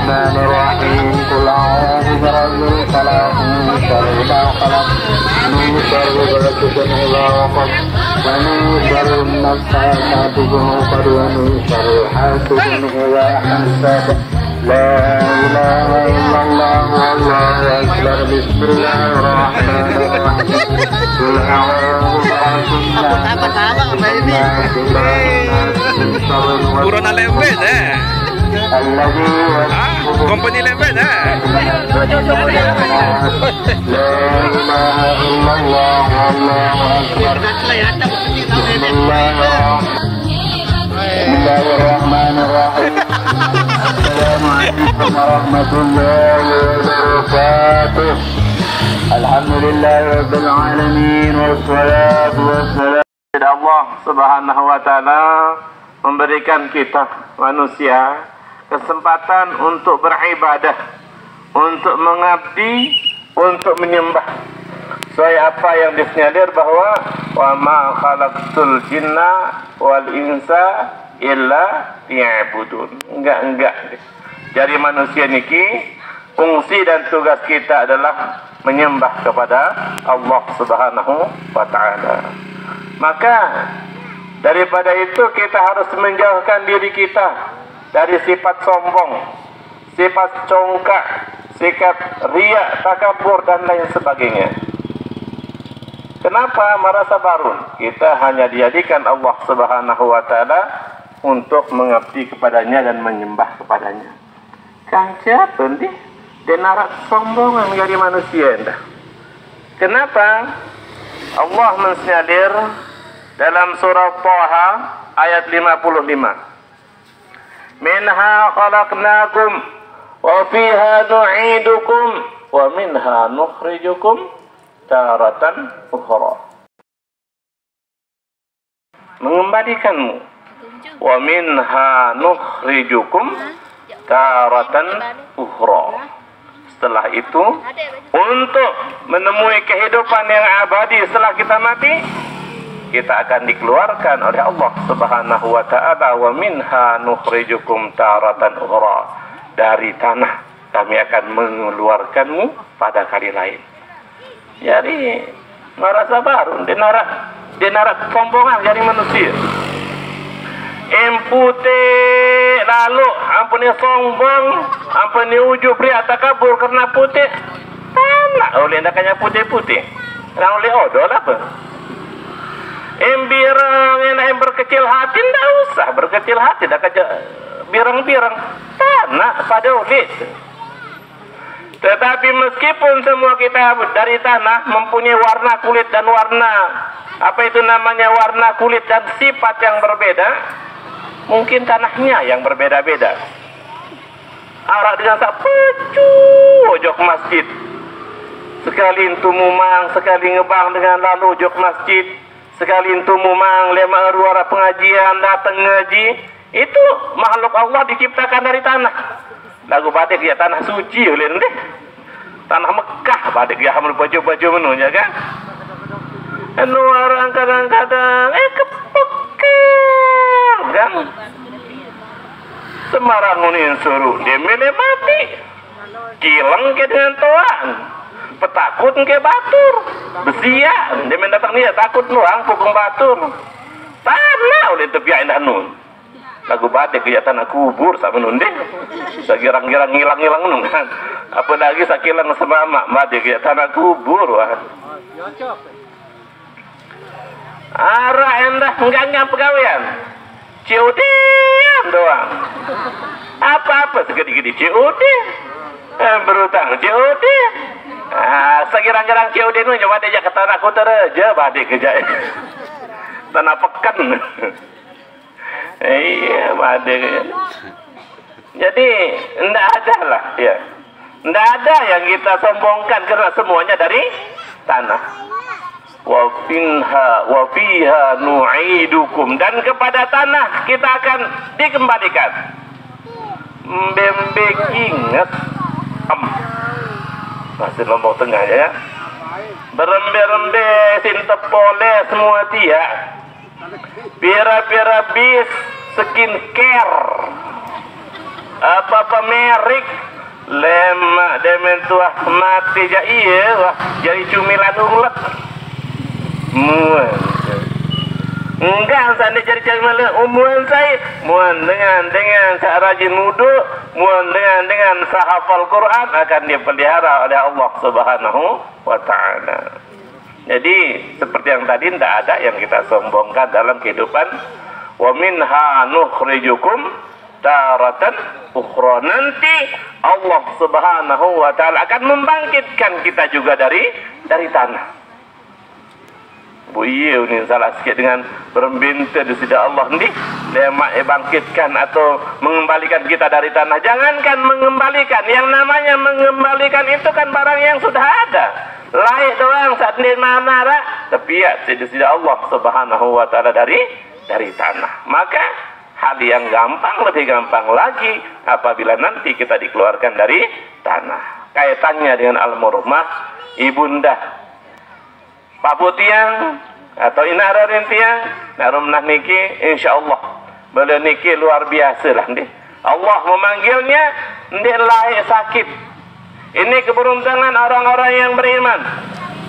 الرحمن الرحيم قل أعوذ برب الفلق من شر ما خلق من شر غاسق إذا وقب ومن شر النفاثات في العقد ومن شر حاسد إذا حسد لا إله إلا الله والله أكبر بسم الله الرحمن الرحيم قل أعوذ برب الناس Corona Lembed company Lembed لا إله إلا الله والله أكبر بسم الله الرحمن الرحيم السلام عليكم ورحمة الله وبركاته الحمد لله رب العالمين والصلاة والسلام Allah Subhanahu wa Ta'ala memberikan kita manusia kesempatan untuk beribadah, untuk mengabdi, untuk menyembah sesuai apa yang disinyalir bahwa wa ma khalaqtul jinna wal insa illa liya'budun. Enggak. Jadi manusia niki fungsi dan tugas kita adalah menyembah kepada Allah Subhanahu wa Ta'ala. Maka daripada itu kita harus menjauhkan diri kita dari sifat sombong, sifat congkak, sikap riya, takabur dan lain sebagainya. Kenapa merasa barun? Kita hanya dijadikan Allah Subhanahu wa Ta'ala untuk mengabdi kepadanya dan menyembah kepadanya. Kancap nanti denarat sombongan menjadi manusia anda. Kenapa? Allah mensinyalir dalam surah Thaha ayat 55. Minha khalaqnakum wa fiha nu'idukum wa minha nukhrijukum taratan ukhra. Mengembalikanmu. Wa minha nukhrijukum taratan ukhra. Setelah itu, untuk menemui kehidupan yang abadi setelah kita mati, kita akan dikeluarkan oleh Allah Subhanahu wa Ta'ala. Wa minha nukhrijukum taratan ukhra. Dari tanah kami akan mengeluarkanmu pada kali lain. Jadi merasa baru denarat sombongan jadi manusia. Empute lalu ampuni sombong, ampuni ujub ria takabur karena putih. Tanah oleh ndakanya putih-putih. Orang oleh odol apa? Birang yang berkecil hati ndak usah berkecil hati, dak aja birang-birang tanah pada ulit. Tetapi meskipun semua kita dari tanah mempunyai warna kulit dan warna apa itu namanya warna kulit dan sifat yang berbeda, mungkin tanahnya yang berbeda-beda. Arak dengan sak pecu ojok masjid. Sekali entu mumang, sekali ngebang dengan lalu ojok masjid. Sekali entu mumang lema ruara pengajian datang ngaji. Itu makhluk Allah diciptakan dari tanah. Lagu batik ya tanah suci oleh nanti. Tanah Mekah batik ya hamil baju-baju menunya kan. Anu orang kadang-kadang kepekir kan. Semarang unin suruh dia milih mati. Kilang ke dengan toan. Petakut ke batur. Besia dia mendatang dia takut nuang pukung batur. Tanah oleh tepiak indah nun. Lagu batik ya tanah kubur sama nunde. Sagirang-girang ngilang-ngilang nun kan. Apa lagi sakilang semama batik ya tanah kubur wah. Arah endah enggak pegawaian. COD doang. Apa-apa segede-gede COD. Berutang COD. Segirang-girang COD nu coba dia ke tanah kotor aja badik kerja. Tanah pekan. Iya, badik. Jadi enggak ada lah ya. Enggak ada yang kita sombongkan karena semuanya dari tanah. Wa fiha nu'idukum, dan kepada tanah kita akan dikembalikan. Mbembe ingat masih Lombok Tengah ya. Berembe-rembe sintepole semua dia. Pira-pira bis skincare apa pemerik lemak demen tuah mati jaiye wah jadi cumilan ulet muan enggak sana jadi cumilan umuan saya muan dengan rajin wudu muan dengan sahafal Quran akan dipelihara oleh Allah Subhanahu wa taala. Jadi seperti yang tadi tidak ada yang kita sombongkan dalam kehidupan. Wa minha nukhrijukum taratan ukhra. Nanti Allah Subhanahu wa taala akan membangkitkan kita juga dari tanah. Bu iya ini salah sikit dengan berbinta di sisi Allah ni. Dia bangkitkan atau mengembalikan kita dari tanah. Jangankan mengembalikan, yang namanya mengembalikan itu kan barang yang sudah ada. Laik doang saat ini marah, tapi ya di sisi Allah Subhanahu wa taala dari tanah. Maka hal yang gampang lebih gampang lagi apabila nanti kita dikeluarkan dari tanah. Kaitannya dengan al-murmah, ibunda paputiang atau inara rintiang narumnah niki insyaallah boleh niki luar biasa lah nih. Allah memanggilnya ndek laik sakit. Ini keberuntungan orang-orang yang beriman.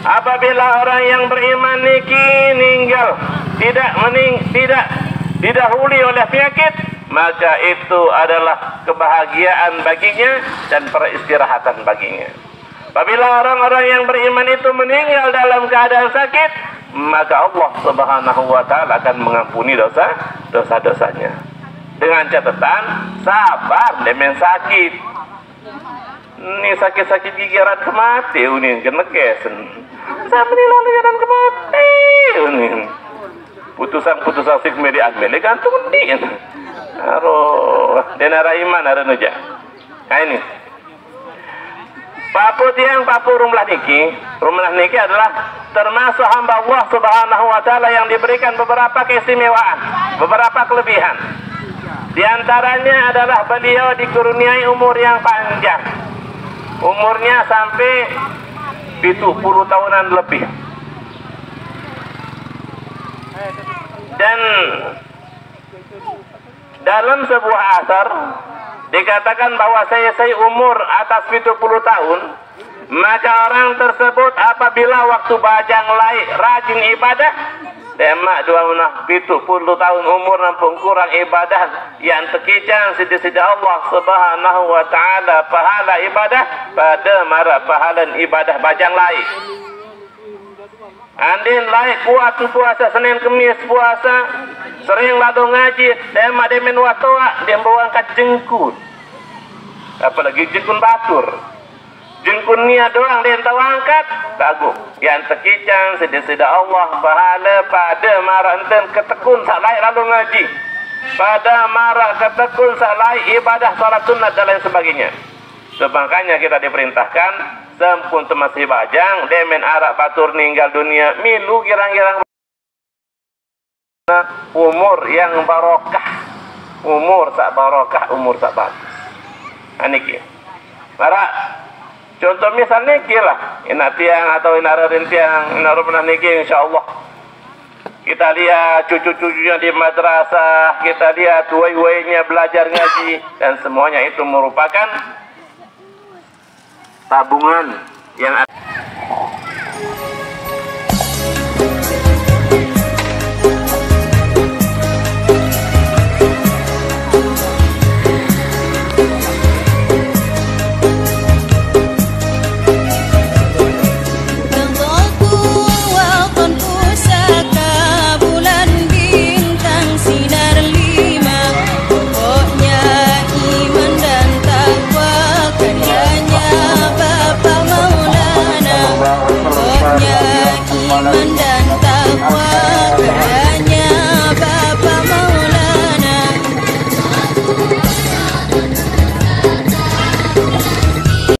Apabila orang yang beriman niki meninggal tidak didahului oleh penyakit, maka itu adalah kebahagiaan baginya dan peristirahatan baginya. Apabila orang-orang yang beriman itu meninggal dalam keadaan sakit, maka Allah Subhanahu wa taala akan mengampuni dosa-dosanya. Dengan catatan sabar dengan sakit. Ini sakit-sakit gigiran kemati ini kena kesen. Sampai lalu jalan kemati ini. Putusan sik medi agmele gantung di. Aduh, denara iman ada nuja. Nah ini. Papu rumah niki adalah termasuk hamba Allah Subhanahu wa taala yang diberikan beberapa keistimewaan, beberapa kelebihan. Di antaranya adalah beliau dikurniai umur yang panjang. Umurnya sampai 70 tahunan lebih. Dan dalam sebuah asar dikatakan bahwa saya umur atas 70 tahun, maka orang tersebut apabila waktu bajang laik rajin ibadah, demak 70 tahun umur nampung kurang ibadah yang terkijang sida-sida Allah Subhanahu wa taala pahala ibadah pada marah pahala ibadah bajang laik. Andin laik kuat puasa Senin Kemis puasa sering lado ngaji demak demen watoa dia bawa angkat jengkun, apalagi jengkun batur. Jengkun nia doang dia tahu angkat bagus. Yang terkicang sida-sida Allah pahala pada marah enten ketekun sak lain lalu ngaji. Pada marah ketekun sak lain ibadah salat sunat dan lain sebagainya. Sebangkanya kita diperintahkan sempun masih bajang demen arak batur ninggal dunia milu girang-girang umur yang barokah. Umur sak barokah, umur sak bagus. Aniki. Para contoh misalnya kilah ina tiang atau ina rintiang ina rumah niki insyaallah kita lihat cucu-cucunya di madrasah, kita lihat wai-wainya belajar ngaji, dan semuanya itu merupakan tabungan yang